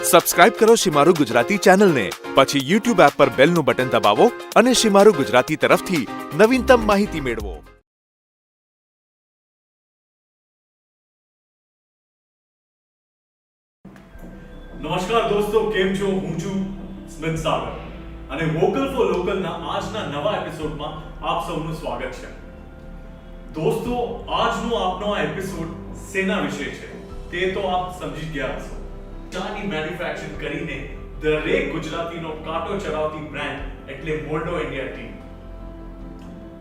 Subscribe કરો શિમારું ગુજરાતી ચેનલને, પછી YouTube એપ પર બેલનું બટન દબાવો અને શિમારું ગુજરાતી તરફથી નવીનતમ માહિતી મેળવો. નમસ્કાર દોસ્તો, કેમ છો? હું છું સ્મિત સાગર અને વોકલ ફોર લોકલના આજના નવા એપિસોડમાં આપ સૌનું સ્વાગત છે. દોસ્તો, આજનો આપનો આ એપિસોડ સેના વિશે છે તે તો આપ સમજી ગયા હશો. ચાની મેન્યુફેક્ચરિંગ કરીને દરેક ગુજરાતીનો કાંટો ચડાવતી બ્રાન્ડ એટલે મોલ્ડો ઇન્ડિયા ટી.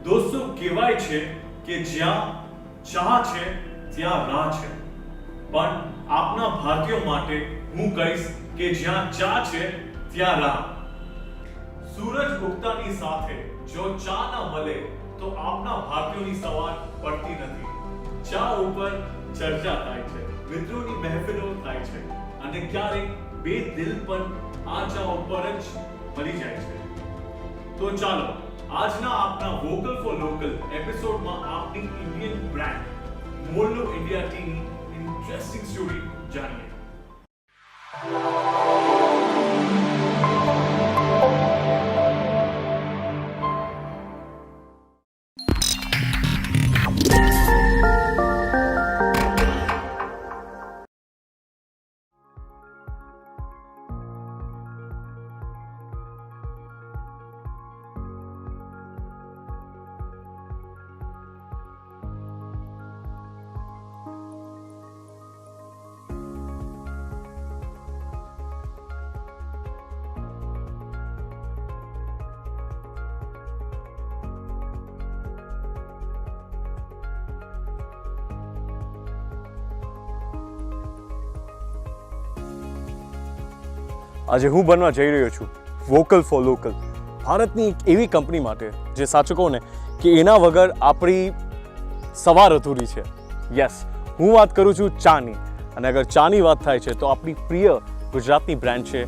દોસ્તો, કહેવાય છે કે જ્યાં ચા છે ત્યાં રાહ છે, પણ આપના ભારતીયો માટે હું કહીશ કે જ્યાં ચા છે ત્યાં રાહ. સૂરજ ઉગતાની સાથે જો ચા ના મળે તો આપના ભારતીયોની સવાર પડતી નથી. ચા ઉપર ચર્ચા થાય છે, મિત્રોની મહેફિલો થાય છે અને ક્યારેક બે દિલ પણ આ ચા ઉપર જ મળી જાય છે. તો ચાલો આજના આપના વોકલ ફોર લોકલ એપિસોડમાં આપની ઇન્ડિયન બ્રાન્ડ મોલ્ડો ઇન્ડિયા ટીની ઇન્ટરેસ્ટિંગ સ્ટોરી જાણીએ. આજે હું બનવા જઈ રહ્યો છું વોકલ ફોર લોકલ, ભારતની એક એવી કંપની માટે જે સાચું કહું ને કે એના વગર આપણી સવાર અધૂરી છે. યસ, હું વાત કરું છું ચાની. અને અગર ચાની વાત થાય છે તો આપણી પ્રિય ગુજરાતની બ્રાન્ડ છે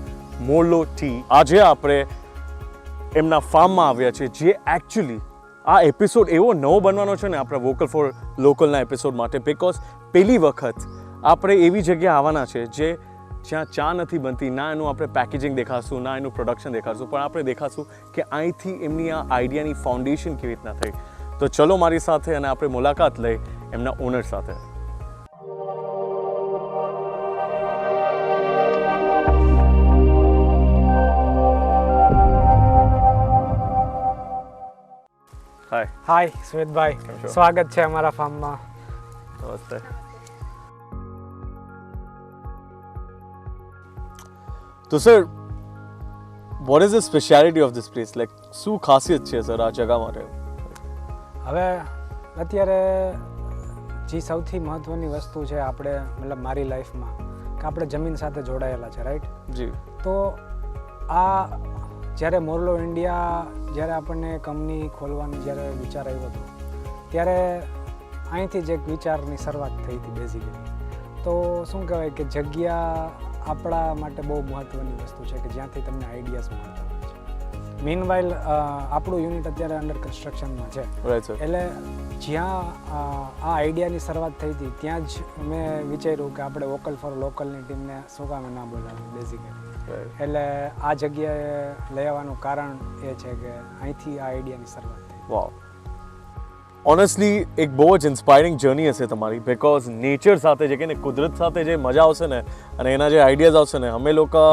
મોલ્ડો ટી. આજે આપણે એમના ફાર્મમાં આવ્યા છે, જે એકચ્યુઅલી આ એપિસોડ એવો નવો બનવાનો છે ને આપણા વોકલ ફોર લોકલના એપિસોડ માટે, બિકોઝ પહેલી વખત આપણે એવી જગ્યા આવવાના છે જ્યાં ચા નથી બનતી. ના એનું આપણે પેકેજિંગ દેખાડશું, ના એનું પ્રોડક્શન દેખાડશું, પણ આપણે દેખાડશું કે અહીંથી એમની આ આઈડિયાની ફાઉન્ડેશન કેવી રીતના થઈ. તો ચલો મારી સાથે અને આપણે મુલાકાત લઈ એમના ઓનર સાથે. હાય સ્મિતભાઈ, સ્વાગત છે અમારા ફાર્મમાં. નમસ્તે. તો sir, what is the speciality of this place? Like શું ખાસિયત છે સર આ જગા માટે? હવે અત્યારે જે સૌથી મહત્ત્વની વસ્તુ છે આપણે મતલબ મારી લાઈફમાં કે આપણે જમીન સાથે જોડાયેલા છે, રાઈટ? જી. તો આ જ્યારે મોલ્ડો ઇન્ડિયા જ્યારે આપણને કંપની ખોલવાની જ્યારે વિચાર આવ્યો હતો ત્યારે અહીંથી જ એક વિચારની શરૂઆત થઈ હતી બેઝિકલી. તો શું કહેવાય કે જગ્યા આપણા માટે બહુ મહત્ત્વની વસ્તુ છે કે જ્યાંથી તમને આઈડિયાઝ મળતા હોય છે. મીનવાઇલ આપણું યુનિટ અત્યારે અંડર કન્સ્ટ્રક્શનમાં છે, એટલે જ્યાં આ આઈડિયાની શરૂઆત થઈ હતી ત્યાં જ મેં વિચાર્યું કે આપણે વોકલ ફોર લોકલની ટીમને શું કામ ના બોલાવી બેઝિકલી. એટલે આ જગ્યાએ લઈ આવવાનું કારણ એ છે કે અહીંથી આ આઈડિયાની શરૂઆત થઈ. વાવ, ઓનેસ્ટલી એક બહુ જ ઇન્સ્પાયરિંગ જર્ની હશે તમારી, બિકોઝ નેચર સાથે જે કે ને કુદરત સાથે જે મજા આવશે ને અને એના જે આઈડિયાઝ આવશે ને, અમે લોકો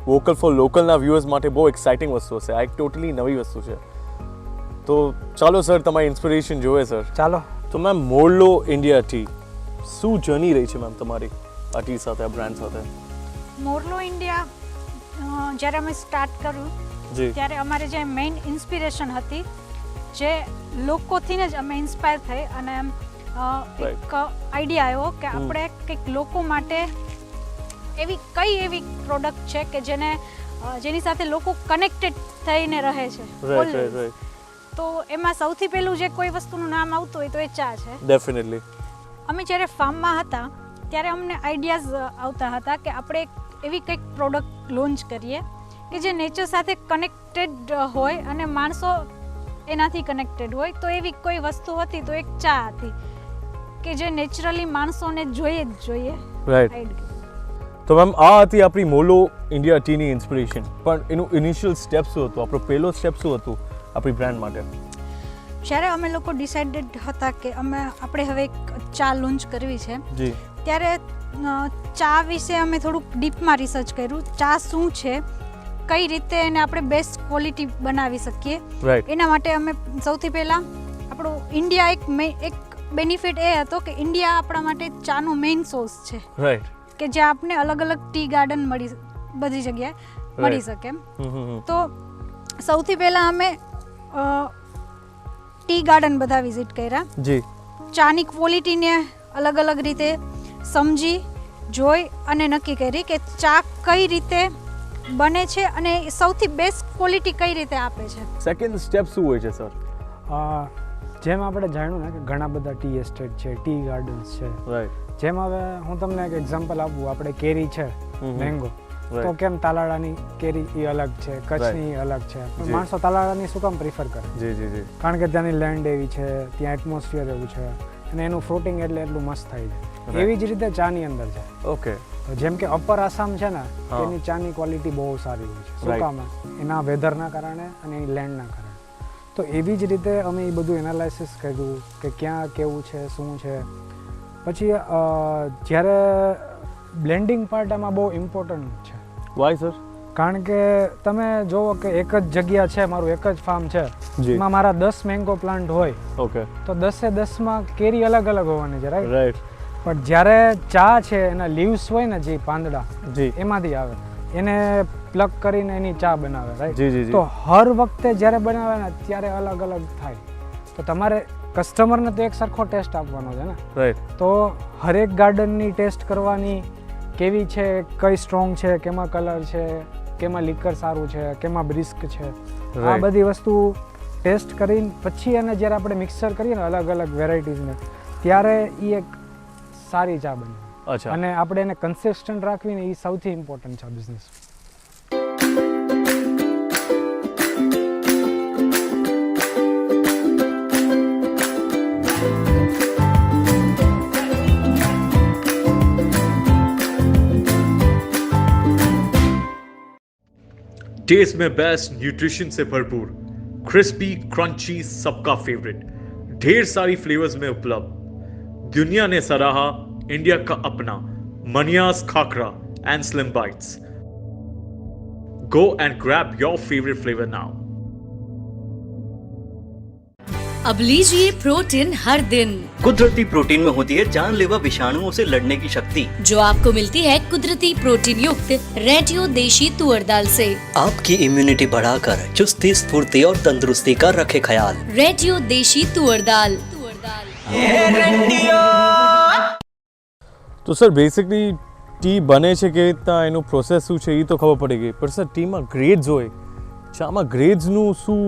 વોકલ ફોર લોકલના વ્યુઅર્સ માટે બહુ એક્સાઇટિંગ વસ્તુ હશે. આ એક ટોટલી નવી વસ્તુ છે. તો ચાલો સર, તમારી ઇન્સ્પિરેશન જોઈએ સર. ચાલો. તો મેમ, મોલ્ડો ઇન્ડિયા ટી, શું જર્ની રહી છે મેમ તમારી આ ટી સાથે, આ બ્રાન્ડ સાથે? મોલ્ડો ઇન્ડિયા જ્યારે અમે સ્ટાર્ટ કર્યું ત્યારે અમારે જે મેઇન ઇન્સ્પિરેશન હતી, જે લોકોથી જ અમે ઇન્સ્પાયર થઈ અને એક આઈડિયા આવ્યો કે આપણે કંઈક લોકો માટે એવી કઈ એવી પ્રોડક્ટ છે કે જેની સાથે લોકો કનેક્ટેડ થઈને રહે છે. તો એમાં સૌથી પહેલું જે કોઈ વસ્તુનું નામ આવતું હોય તો એ ચા છે. ડેફિનેટલી. અમે જ્યારે ફાર્મમાં હતા ત્યારે અમને આઈડિયાઝ આવતા હતા કે આપણે એવી કંઈક પ્રોડક્ટ લોન્ચ કરીએ કે જે નેચર સાથે કનેક્ટેડ હોય અને માણસો એનાથી કનેક્ટેડ હોય. તો એવી કોઈ વસ્તુ હતી તો એક ચા હતી કે જે નેચરલી માણસોને જોઈએ જ જોઈએ. રાઈટ. તો મેમ આ હતી આપણી મોલો ઇન્ડિયા ટીની ઇન્સ્પિરેશન, પણ એનું ઇનિશિયલ સ્ટેપ શું હતું, આપણો પહેલો સ્ટેપ શું હતું આપણી બ્રાન્ડ માટે? જ્યારે અમે લોકો ડિસાઇડેડ હતા કે આપણે હવે એક ચા લોન્ચ કરવી છે, જી, ત્યારે ચા વિશે અમે થોડુંક ડીપમાં રિસર્ચ કર્યું. ચા શું છે, કઈ રીતે એને આપણે બેસ્ટ ક્વોલિટી બનાવી શકીએ. રાઈટ. એના માટે અમે સૌથી પહેલાં આપણું ઇન્ડિયા એક બેનિફિટ એ હતો કે ઇન્ડિયા આપણા માટે ચાનો મેઇન સોર્સ છે. રાઈટ. કે જ્યાં આપને અલગ અલગ ટી ગાર્ડન બધી જગ્યાએ મળી શકે. તો સૌથી પહેલાં અમે ટી ગાર્ડન બધા વિઝિટ કર્યા. જી. ચાની ક્વોલિટીને અલગ અલગ રીતે સમજી જોઈ અને નક્કી કરી કે ચા કઈ રીતે બને છે અને સૌથી બેસ્ટ ક્વોલિટી કઈ રીતે આપે છે. સેકન્ડ સ્ટેપ શું હોય છે સર? જેમ આપણે જાણ્યું ને કે ઘણા બધા ટી એસ્ટેટ છે, ટી ગાર્ડન્સ છે. રાઈટ. જેમ હવે હું તમને એક એક્ઝામ્પલ આપું, આપણે કેરી છે, મેંગો, તો કેમ તાલાળાની કેરી એ અલગ છે, કચ્છની અલગ છે. માણસો તાલાળાની શું કામ પ્રિફર કરે? જી જી જી. કારણ કે ત્યાંની લેન્ડ એવી છે, ત્યાં એટમોસ્ફિયર એવું છે અને એનું ફ્રૂટિંગ એટલું મસ્ત થાય છે. એવી જ રીતે ચાની અંદર છે. ઓકે. જેમ કે અપર આસામ છે ને, એની ચાની ક્વોલિટી બહુ સારી હોય છે. શું કામ? એના વેધરના કારણે અને એની લેન્ડના કારણે. તો એવી જ રીતે અમે એ બધું એનાલાઇસિસ કર્યું કે ક્યાં કેવું છે, શું છે. પછી જ્યારે બ્લેન્ડિંગ પાર્ટ આમાં બહુ ઇમ્પોર્ટન્ટ છે. Why sir? કારણ કે તમે જુઓ કે એક જ જગ્યા છે, મારું એક જ ફાર્મ છે, એમાં મારા 10 મેંગો પ્લાન્ટ હોય, ઓકે, તો 10-10માં કેરી અલગ અલગ હોવાની છે. રાઈટ. રાઈટ. પણ જ્યારે ચા છે, એના લીવ્સ હોય ને, જે પાંદડા, જી, એમાંથી આવે, એને પ્લગ કરીને એની ચા બનાવે. રાઈટ. જી જી જી. તો હર વખતે જ્યારે બનાવે ને ત્યારે અલગ અલગ થાય. તો તમારે કસ્ટમરને તો એક સરખો ટેસ્ટ આપવાનો છે ને. રાઈટ. તો હરેક ગાર્ડનની ટેસ્ટ કરવાની, કેવી છે, કઈ સ્ટ્રોંગ છે, કેમાં કલર છે, કેમાં લીકર સારું છે, કેમાં બ્રિસ્ક છે, આ બધી વસ્તુ ટેસ્ટ કરીને પછી એને જ્યારે આપણે મિક્સર કરીએ ને અલગ અલગ વેરાયટીઝને, ત્યારે એ એક સારી ચા બને. અચ્છા. અને આપણે એને કન્સિસ્ટન્ટ રાખવીને એ સૌથી ઇમ્પોર્ટન્ટ છે બિઝનેસ. टेस्ट में बेस्ट, न्यूट्रिशन से भरपूर, क्रिस्पी क्रंची, सबका फेवरेट, ढेर सारी फ्लेवर्स में उपलब्ध, दुनिया ने सराहा इंडिया का अपना मनियास khakhra and slim bites. Go and grab your favorite flavor now. अब लीजिए प्रोटीन हर दिन. कुदरती प्रोटीन में होती है जानलेवा विषाणुओं से लड़ने की शक्ति, जो आपको मिलती है कुदरती प्रोटीन युक्त रेडियो देशी तुअर दाल से. आपकी इम्यूनिटी बढ़ाकर चुस्ती, स्फूर्ति और तंदुरुस्ती का रखे ख्याल. रेडियो देशी तुअर दाल. તો સર બેસિકલી ટી બને છે કેવી રીતના, એનું પ્રોસેસ શું છે એ તો ખબર પડી ગઈ, પણ સર ટીમાં ગ્રેડ્સ હોય, ચામાં ગ્રેડ્સનું શું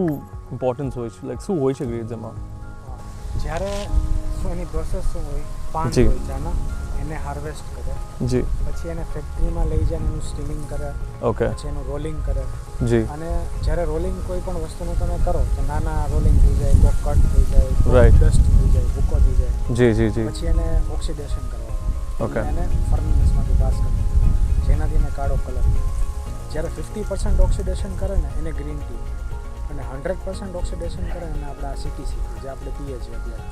ઇમ્પોર્ટન્સ હોય છે? લાઈક શું હોય છે ગ્રેડ્સ એમાં? જ્યારે શું એની પ્રોસેસ શું હોય, પાન જી. હોય ચાના, એને હાર્વેસ્ટ કરે, જી, પછી એને ફેક્ટરીમાં લઈ જાય, એનું સ્ટીમિંગ કરે, ઓકે, પછી એનું રોલિંગ કરે. જી, અને જ્યારે રોલિંગ કોઈ પણ વસ્તુનું તમે કરો તો નાના રોલિંગ થઈ જાય, કોઈ કટ થઈ જાય, Right. ડસ્ટ થઈ જાય, ભૂકો થઈ જાય, જી જી જી, પછી એને ઓક્સિડેશન કરવાનું, Okay. એને ફર્નેસમાંથી પાસ કરવાનું, જેનાથી એને કાળો કલર. જ્યારે 50% ઓક્સિડેશન કરે ને એને ગ્રીન ટી, અને 100% ઓક્સિડેશન કરે ને આપણે આ CTC જે આપણે પીએ છીએ અત્યારે.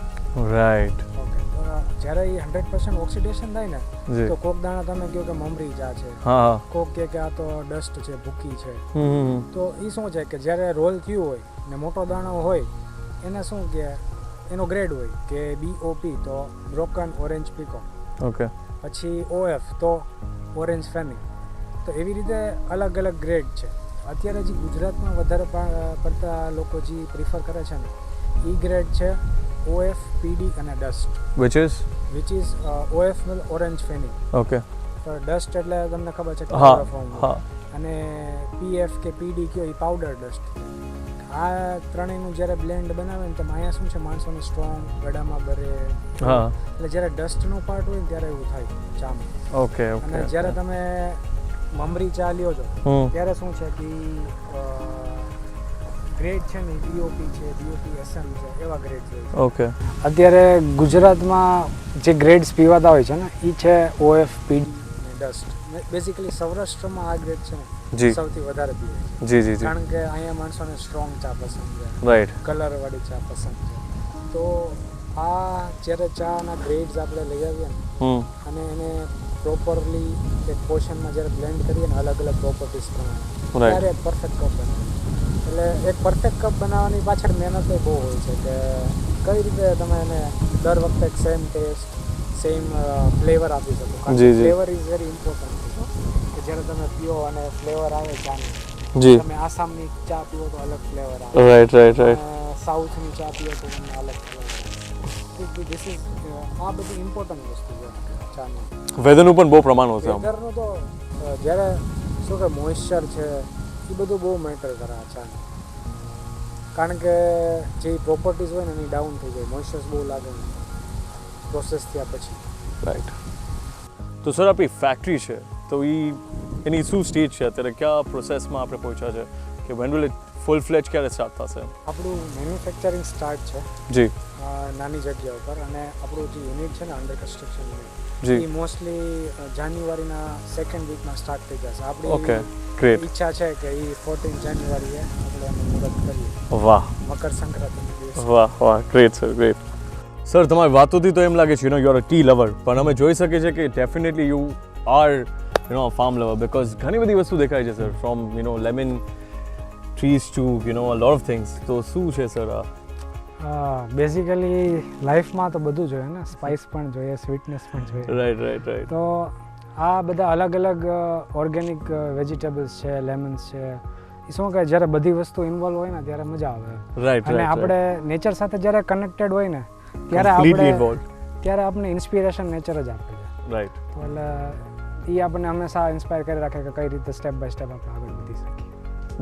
રાઈટ. ઓકે. તો જ્યારે એ 100% ઓક્સિડેશન થાય ને, જી. તો કોક દાણા તમે કહો કે મમરી ચા છે, હા હા. કોક કહે કે આ તો ડસ્ટ છે, ભૂકી છે. હમ. તો એ શું છે કે જ્યારે રોલ થયું હોય ને મોટો દાણો હોય, એને શું કે એનો ગ્રેડ હોય કે BOP તો બ્રોકન ઓરેન્જ પીકો, ઓકે, પછી OF તો ઓરેન્જ ફેની. તો એવી રીતે અલગ અલગ ગ્રેડ છે. અત્યારે જે ગુજરાતમાં વધારે પડતા લોકો જે પ્રિફર કરે છે ને, એ ગ્રેડ છે OF, PD અને dust. Which is OF orange Feni. Okay. તો ડસ્ટ એટલે તમને ખબર છે કે હા powder form. હા. અને PF કે PD કયો એ પાવડર ડસ્ટ. આ ત્રણેયનું જ્યારે બ્લેન્ડ બનાવે ને, તો અહીંયા શું છે, માણસોને સ્ટ્રોંગ, ગળામાં બરે. હા. એટલે જ્યારે ડસ્ટનું પાર્ટ હોય ને ત્યારે એવું થાય ચામાં. Okay okay. અને જ્યારે તમે મમરી ચા લ્યો છો ત્યારે શું છે કે ગ્રેડ છે ને, BOP છે, BOP SM છે, એવા ગ્રેડ છે. ઓકે. અત્યારે ગુજરાતમાં જે ગ્રેડ્સ પીવાતા હોય છે ને, એ છે OF, PD અને ડસ્ટ બેઝિકલી સૌરાષ્ટ્રમાં આ ગ્રેડ છે જી. ને સૌથી વધારે પીવે છે જી જી જી કારણ કે અહીંયા માણસોને સ્ટ્રોંગ ચા પસંદ છે, રાઈટ કલરવાળી ચા પસંદ છે. તો આ જ્યારે ચાના ગ્રેડ્સ આપણે લઈ આવીએ ને અને એને પ્રોપરલી એક પોર્શનમાં જ્યારે બ્લેન્ડ કરીએ ને અલગ અલગ પ્રોપર્ટીઝ પ્રમાણે ત્યારે એક પરફેક્ટ કપ બને. એટલે એક પરફેક્ટ કપ બનાવવાની પાછળ મહેનત બહુ હોય છે કે કઈ રીતે તમે એને દર વખતે એક સેમ ટેસ્ટ સેમ ફ્લેવર આપી શકો. કારણ કે ફ્લેવર ઇઝ વેરી ઇમ્પોર્ટન્ટ કે જ્યારે તમે પીઓ અને ફ્લેવર આવે ચાની જી. તમે આસામની ચા પીવો તો અલગ ફ્લેવર આવે, રાઈટ રાઈટ રાઈટ સાઉથની ચા પીવો તો તમને અલગ ફ્લેવર આવે. ધીસ ઇઝ આ બધી ઇમ્પોર્ટન્ટ વસ્તુ છે ચાની. વેધરનું પણ બહુ પ્રમાણ હોય છે આમ. વેધરનું તો જ્યારે શું કે મોઇશ્ચર છે એ બધું બહુ મેટર કરે આ ચાને. કારણ કે જે પ્રોપર્ટીઝ હોય ને એની ડાઉન થઈ જાય, મોઇશ્ચર બહુ લાગે પ્રોસેસ થયા પછી. રાઈટ. તો સર આપણી ફેક્ટરી છે તો એની શું સ્ટેજ છે અત્યારે, કયા પ્રોસેસમાં આપણે પહોંચ્યા છે કે when will it full fledged ક્યારે સ્ટાર્ટ થશે? આપણું મેન્યુફેક્ચરિંગ સ્ટાર્ટ છે જી નાની જગ્યા ઉપર અને આપણું જે યુનિટ છે ને અંડર કન્સ્ટ્રક્શન યુનિટ જી. એ મોસ્ટલી જાન્યુઆરીના સેકન્ડ વીકમાં સ્ટાર્ટ થઈ જશે. ઓકે આપણી ગ્રેટ. ઈચ્છા છે કે એ 14 જાન્યુઆરીએ આપણે એનું મુહૂર્ત કરીએ, વાહ મકર સંક્રાંતિના દિવસે. વાહ વાહ ગ્રેટ સર ગ્રેટ. સર તમારી વાતોથી તો એમ લાગે છે you are a tea lover, પણ અમે જોઈ શકીએ છીએ કે definitely you are farm lover because ઘણી બધી વસ્તુ દેખાય છે sir, from lemon trees to a lot of things. તો શું છે સર આ? બેઝિકલી લાઈફમાં તો બધું જોઈએ ને, સ્પાઇસ પણ જોઈએ, સ્વીટનેસ પણ જોઈએ. Right right right. તો આ બધા અલગ અલગ ઓર્ગેનિક વેજીટેબલ્સ છે, લેમન્સ છે, એ શું કે જ્યારે બધી વસ્તુ ઇન્વોલ્વ હોય ને ત્યારે મજા આવે. રાઈટ અને રાઈટ. આપણે નેચર સાથે જ્યારે કનેક્ટેડ હોય ને ત્યારે આપણે ઇન્સ્પિરેશન નેચર જ આપે છે. રાઈટ. તો એટલે એ આપણને હંમેશા ઇન્સ્પાયર કરી રાખે કે કઈ રીતે સ્ટેપ બાય સ્ટેપ આપણે આગળ વધી શકીએ.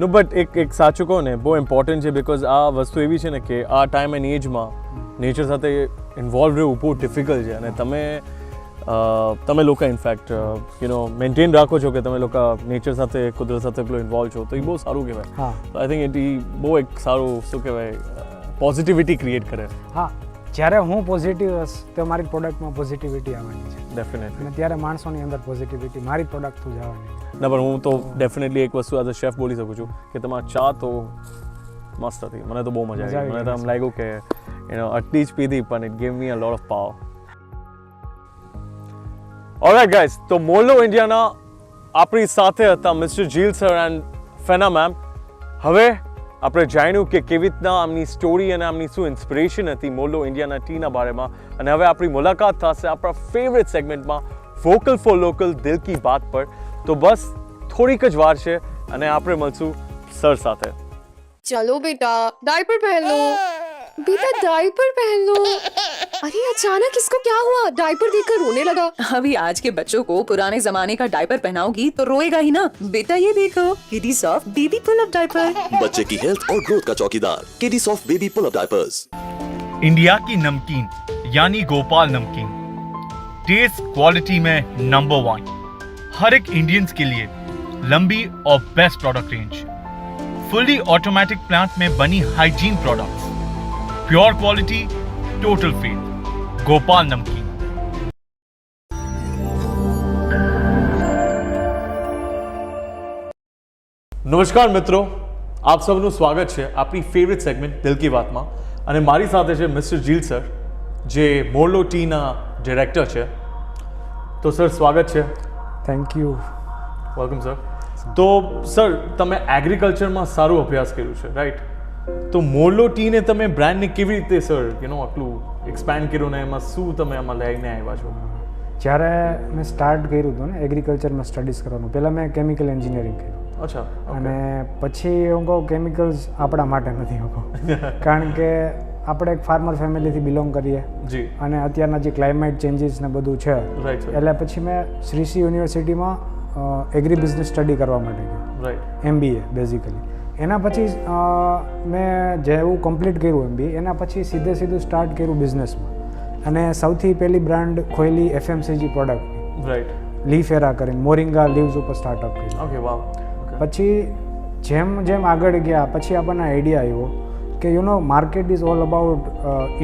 નો બટ એક સાચું કહો ને બહુ ઇમ્પોર્ટન્ટ છે બીકોઝ આ વસ્તુ એવી છે ને કે આ ટાઈમ એન્ડ એજમાં નેચર સાથે ઇન્વોલ્વ રહેવું બહુ ડિફિકલ્ટ છે અને તમે લોકો ઇનફેક્ટ મેન્ટેન રાખો છો કે તમે લોકો નેચર સાથે કુદરત સાથે પેલો ઇન્વોલ્વ છો તો એ બહુ સારું કહેવાય. હા આઈ થિંક બહુ એક સારું શું કહેવાય પોઝિટિવિટી ક્રિએટ કરે. હા, જ્યારે હું પોઝિટિવ હશ તો મારી પ્રોડક્ટમાં પોઝિટિવિટી આવવાની છે ડેફિનેટલી. અને ત્યારે માણસોની અંદર પોઝિટિવિટી મારી પ્રોડક્ટ થ્રુ જ આવવાની છે. ના પણ હું તો ડેફિનેટલી એક વસ્તુ એઝ અ શેફ બોલી શકું છું કે તમારા ચા તો મસ્ત હતી, મને તો બહુ મજા આવી. મને તો એમ લાગ્યું કે આટલી જ પીધી પણ it gave me a lot of power. Alright guys, તો મોર્લો ઇન્ડિયાના આપણી સાથે હતા મિસ્ટર જીલ સર એન્ડ ફેના મેમ. હવે આપણે જાણ્યું કે કેવી રીતના આમની સ્ટોરી અને આમની શું ઇન્સ્પિરેશન હતી મોર્લો ઇન્ડિયાના ટીના બારેમાં. અને હવે આપણી મુલાકાત થશે આપણા ફેવરેટ સેગમેન્ટમાં વોકલ ફોર લોકલ દિલ કી બાત પર. તો બસ થોડીક જ વાર છે અને આપણે મળશું સર સાથે. चलो बेटा डायपर पहन लो। बेटा डायपर पहन लो। अरे अचानक इसको क्या हुआ? डायपर देखकर रोने लगा। अभी आज के बच्चों को पुराने जमाने का डायपर पहनाओगी तो रोएगा ही ना। बेटा ये देखो kiddy soft baby pull up diaper. बच्चे की हेल्थ और ग्रोथ का चौकीदार kiddy soft baby pull up diapers. India की नमकीन यानी गोपाल नमकीन, टेस्ट क्वालिटी में नंबर 1, हर एक इंडियंस के लिए लंबी और best product range, fully automatic plant में बनी hygiene products, pure quality, total faith, Gopal Namkeen. નમસ્કાર મિત્રો, આપ સૌનું સ્વાગત છે આપણી ફેવરેટ સેગમેન્ટ દિલ કી વાતમાં. અને મારી સાથે છે મિસ્ટર જીલ સર જે મોર્લો ટીના ડિરેક્ટર છે. તો સર સ્વાગત છે. Thank you. Welcome sir. તો સર તમે એગ્રીકલ્ચરમાં સારો અભ્યાસ કર્યો છે રાઈટ? તો મોર્લો ટીને તમે બ્રાન્ડને કેવી રીતે સર આટલું એક્સપેન્ડ કર્યું ને એમાં શું તમે આમાં લઈને આવ્યા છો? જ્યારે મેં સ્ટાર્ટ કર્યું હતું ને એગ્રીકલ્ચરમાં સ્ટડીઝ કરવાનું, પહેલાં મેં કેમિકલ એન્જિનિયરિંગ કર્યું. અચ્છા. અને પછી હું કહું કેમિકલ્સ આપણા માટે નથી હું કહું કારણ કે આપણે એક ફાર્મર ફેમિલીથી બિલોંગ કરીએ જી. અને અત્યારના જે ક્લાઇમેટ ચેન્જીસ ને બધું છે રાઈટ સર. એટલે પછી મેં શ્રીશ્રી યુનિવર્સિટીમાં એગ્રી બિઝનેસ સ્ટડી કરવા માટે ગયો, રાઈટ. MBA basically. એના પછી મેં જેવું કમ્પ્લીટ કર્યું MBA એના પછી સીધું સ્ટાર્ટ કર્યું બિઝનેસમાં અને સૌથી પહેલી બ્રાન્ડ ખોલી FMCG પ્રોડક્ટની, રાઈટ. લીફ એરા કરીને મોરિંગા લીવ્સ ઉપર સ્ટાર્ટઅપ કર્યું. Okay wow. પછી જેમ આગળ ગયા પછી આપણને આઈડિયા આવ્યો કે market is all about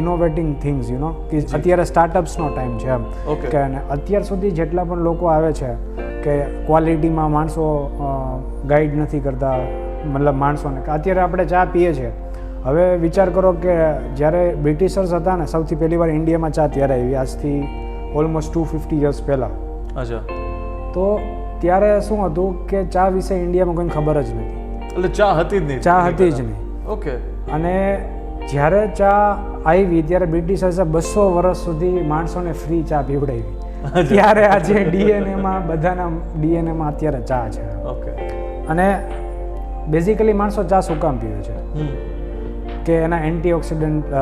ઇનોવેટિંગ things કે અત્યારે સ્ટાર્ટઅપ્સનો ટાઈમ છે એમ Okay. કે અને અત્યાર સુધી જેટલા પણ લોકો આવે છે કે ક્વોલિટીમાં માણસો ગાઈડ નથી કરતા, મતલબ માણસોને કે અત્યારે આપણે ચા પીએ છીએ. હવે વિચાર કરો કે જ્યારે બ્રિટિશર્સ હતા ને સૌથી પહેલી વાર ઇન્ડિયામાં ચા ત્યારે આવી, આજથી ઓલમોસ્ટ 250 યર્સ પહેલાં. અચ્છા, તો ત્યારે શું હતું કે ચા વિશે ઇન્ડિયામાં કોઈને ખબર જ નથી, એટલે ચા હતી જ નહીં. ચા હતી જ નહીં. ઓકે. અને જ્યારે ચા આવી ત્યારે બ્રિટિશર્સે 200 વર્ષ સુધી માણસોને ફ્રી ચા પીવડાવી. ત્યારે આજે ડીએનએમાં બધાના ડીએનએમાં અત્યારે ચા છે. ઓકે. અને બેઝિકલી માણસો ચા શું કામ પીવે છે કે એના એન્ટીઓક્સિડન્ટ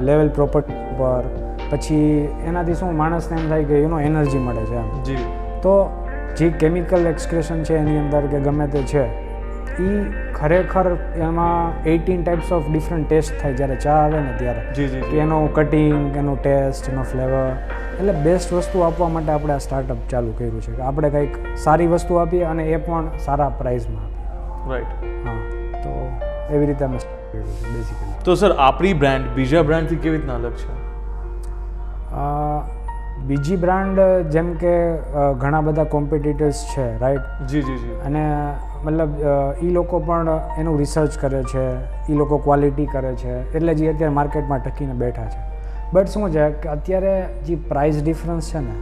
લેવલ પ્રોપર્ટી પર, પછી એનાથી શું માણસને એમ થાય કે એનર્જી મળે છે એમ. જી. તો જે કેમિકલ એક્સક્રેશન છે એની અંદર કે ગમે તે છે એ ખરેખર એમાં 18 ટાઈપ્સ ઓફ ડિફરન્ટ ટેસ્ટ થાય જ્યારે ચા આવે ને ત્યારે. જી જી કે એનું કટિંગ, એનું ટેસ્ટ, એનો ફ્લેવર, એટલે બેસ્ટ વસ્તુ આપવા માટે આપણે આ સ્ટાર્ટઅપ ચાલુ કર્યું છે કે આપણે કંઈક સારી વસ્તુ આપીએ અને એ પણ સારા પ્રાઇસમાં આપીએ. રાઈટ. હા, તો એવી રીતે અમે સ્ટાર્ટ કર્યું છે બેઝિકલી. તો સર આપણી બ્રાન્ડ બીજા બ્રાન્ડથી કેવી રીતના અલગ છે? બીજી બ્રાન્ડ જેમ કે ઘણા બધા કોમ્પિટિટર્સ છે, રાઈટ? જી જી જી. અને મતલબ એ લોકો પણ એનું રિસર્ચ કરે છે, એ લોકો ક્વોલિટી કરે છે, એટલે જે અત્યારે માર્કેટમાં ટકીને બેઠા છે. બટ શું છે કે અત્યારે જે પ્રાઇસ ડિફરન્સ છે ને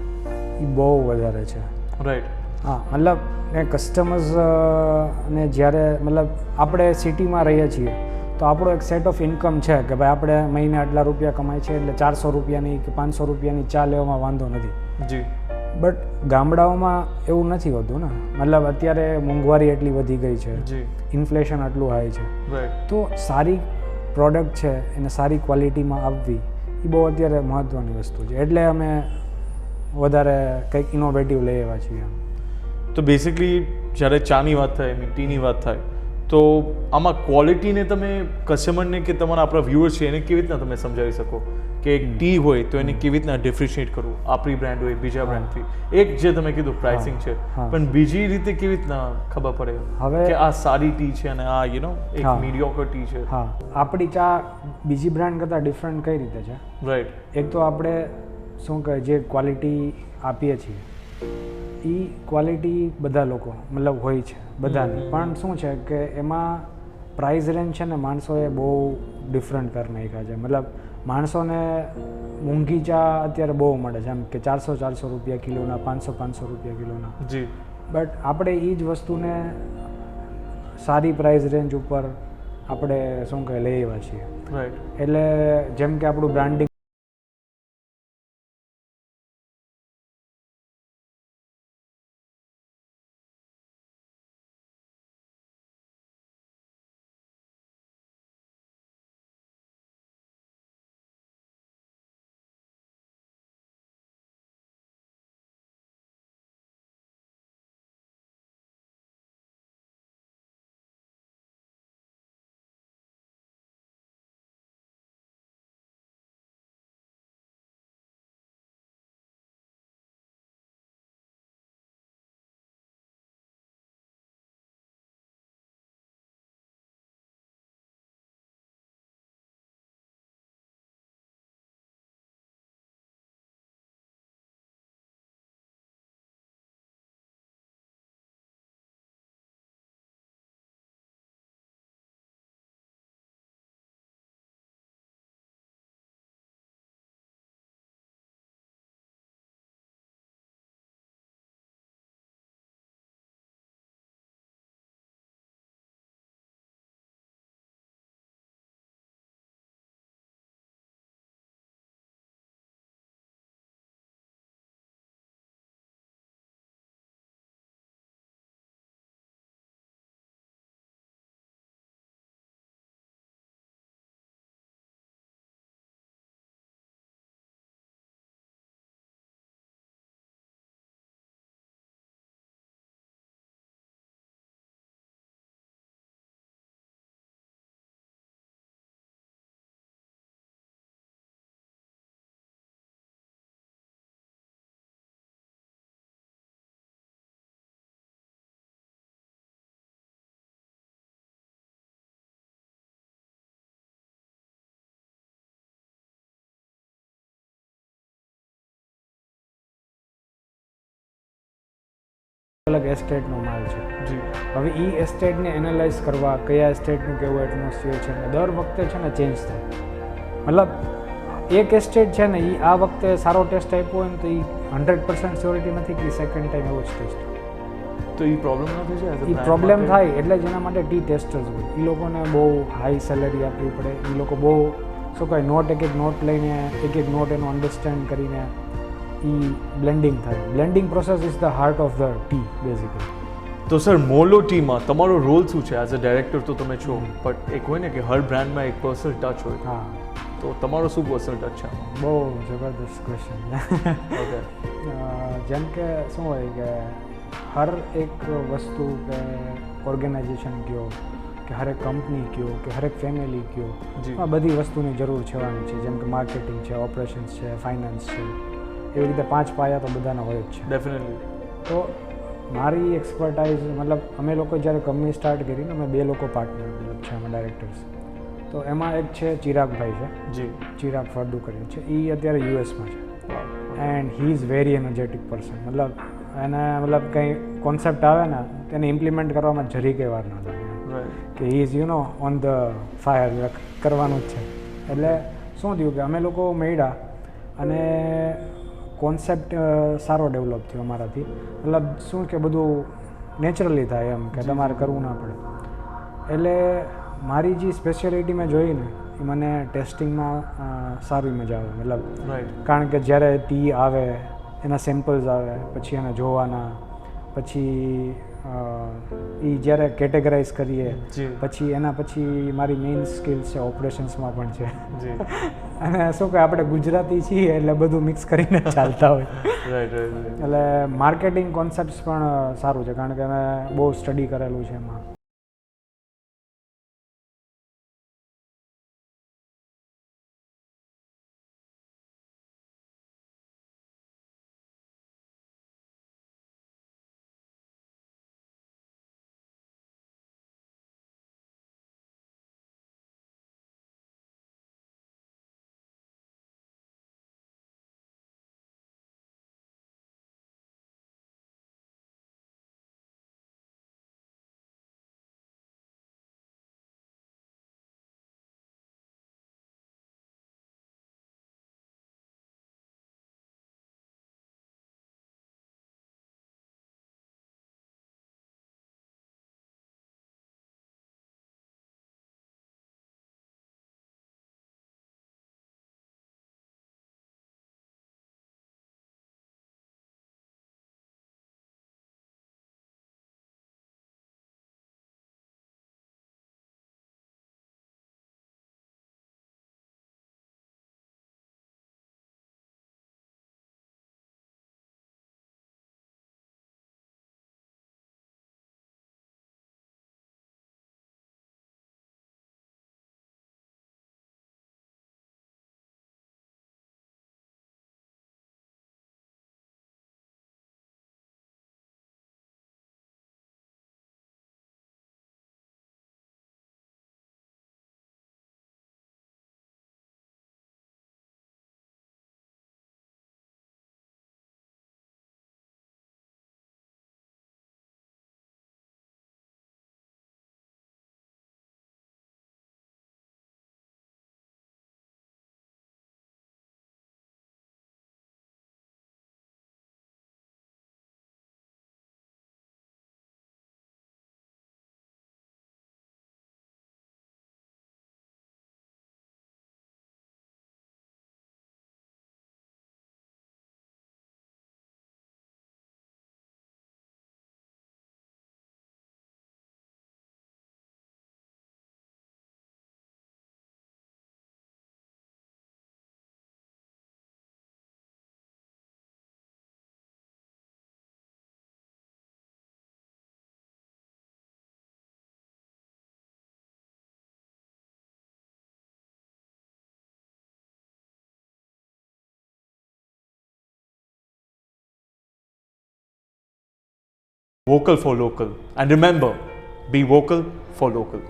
એ બહુ વધારે છે. રાઈટ. હા, મતલબ એ કસ્ટમર્સ ને જ્યારે મતલબ આપણે સિટીમાં રહીએ છીએ તો આપણો એક સેટ ઓફ ઇન્કમ છે કે ભાઈ આપણે મહિને આટલા રૂપિયા કમાય છે એટલે 400 રૂપિયાની કે 500 રૂપિયાની ચા લેવામાં વાંધો નથી. જી. બટ ગામડાઓમાં એવું નથી હોતું ને, મતલબ અત્યારે મોંઘવારી એટલી વધી ગઈ છે, જી. ઇન્ફ્લેશન આટલું હાઈ છે, રાઈટ. તો સારી પ્રોડક્ટ છે એને સારી ક્વોલિટીમાં આપવી એ બહુ અત્યારે મહત્ત્વની વસ્તુ છે. એટલે અમે વધારે કંઈક ઇનોવેટિવ લઈ આવ્યા છીએ. તો બેસિકલી જ્યારે ચાની વાત થાય, ટીની વાત થાય, તો આમાં ક્વોલિટીને તમે કસ્ટમરને કે તમારા આપણા વ્યુઅર્સ છે એને કેવી રીતના તમે સમજાવી શકો કે એક ટી હોય તો એને કેવી રીતના ડિફરન્શિએટ કરવું, આપણી બ્રાન્ડ હોય બીજા બ્રાન્ડથી? એક જે તમે કીધું પ્રાઇસિંગ છે, પણ બીજી રીતે કેવી રીતના ખબર પડે હવે કે આ સારી ટી છે અને આ એક મીડિયોકર ટી છે? હા, આપણી ચા બીજી બ્રાન્ડ કરતાં ડિફરન્ટ કઈ રીતે છે? રાઈટ. એક તો આપણે શું કહે જે ક્વોલિટી આપીએ છીએ એ ક્વોલિટી બધા લોકો મતલબ હોય છે બધાની, પણ શું છે કે એમાં પ્રાઇસ રેન્જ છે ને માણસોએ બહુ ડિફરન્ટ કરી નાખ્યા છે. મતલબ માણસોને મોંઘી ચા અત્યારે બહુ મળે છે, એમ કે 400 રૂપિયા કિલોના, 500 રૂપિયા કિલોના. જી. બટ આપણે એ જ વસ્તુને સારી પ્રાઇસ રેન્જ ઉપર આપણે શું કહે લઈ આવ્યા છીએ. રાઈટ. એટલે જેમ કે આપણું બ્રાન્ડિંગ અલગ એસ્ટેટનો માલ છે. જી હવે એ એસ્ટેટને એનાલાઇઝ કરવા, કયા એસ્ટેટનું કેવું એટમોસ્ફિયર છે ને દર વખતે છે ને ચેન્જ થાય. મતલબ એક એસ્ટેટ છે ને એ આ વખતે સારો ટેસ્ટ આપ્યો હોય ને તો એ 100% શ્યોરિટી નથી કે સેકન્ડ ટાઈમ એવો જ ટેસ્ટ. તો એ પ્રોબ્લેમ નથી છે એ પ્રોબ્લેમ થાય એટલે જ એના માટે ટી ટેસ્ટર્સ હોય. એ લોકોને બહુ હાઈ સેલેરી આપવી પડે. એ લોકો બહુ શું કહે નોટ એક નોટ લઈને એક નોટ એનું અન્ડરસ્ટેન્ડ કરીને એ બ્લેન્ડિંગ થાય. Blending process is the heart of the T basically. તો સર મોલો ટીમાં તમારો રોલ શું છે? એઝ અ ડાયરેક્ટર તો તમે છો, બટ એક હોય ને કે હર બ્રાન્ડમાં એક પર્સનલ ટચ હોય. હા, તો તમારો શું પર્સનલ ટચ છે? બહુ જબરદસ્ત ક્વેશ્ચન. ઓકે. જેમ કે શું હોય કે હર એક વસ્તુ કે ઓર્ગેનાઇઝેશન કયો કે હરેક કંપની કયો કે હરેક ફેમિલી કયો, આ બધી વસ્તુની જરૂર છેવાની છે. જેમ કે માર્કેટિંગ છે, ઓપરેશન્સ છે, ફાઇનાન્સ છે, એવી રીતે 5 પાયા તો બધાના હોય જ છે. ડેફિનેટલી. તો મારી એક્સપર્ટાઇઝ મતલબ અમે લોકો જ્યારે કંપની સ્ટાર્ટ કરીને અમે 2 લોકો પાર્ટનર મતલબ છે અમે ડાયરેક્ટર્સ. તો એમાં એક છે ચિરાગભાઈ છે, જી ચિરાગ ફળદુ કરીને છે. એ અત્યારે યુએસમાં છે and he is very energetic person. મતલબ એને મતલબ કંઈ કોન્સેપ્ટ આવે ને તેને ઇમ્પ્લિમેન્ટ કરવામાં જરી કંઈ વાર ન લાગે કે he is you know on the fire કરવાનું જ છે. એટલે શું થયું કે અમે લોકો મળ્યા અને કોન્સેપ્ટ સારો ડેવલપ થયો અમારાથી. મતલબ શું કે બધું નેચરલી થાય એમ કે તમારે કરવું ના પડે. એટલે મારી જે સ્પેશિયાલિટી મેં જોઈ ને એ મને ટેસ્ટિંગમાં સારી મજા આવે. મતલબ કારણ કે જ્યારે ટી આવે એના સેમ્પલ્સ આવે પછી એને જોવાના, પછી એ જ્યારે કેટેગરાઇઝ કરીએ પછી એના પછી મારી મેઇન સ્કિલ્સ છે ઓપરેશન્સમાં પણ છે. અને શું કે આપણે ગુજરાતી છીએ એટલે બધું મિક્સ કરીને ચાલતા હોય. એટલે માર્કેટિંગ કોન્સેપ્ટ્સ પણ સારું છે કારણ કે મેં બહુ સ્ટડી કરેલું છે એમાં. Vocal for local. And remember, be vocal for local.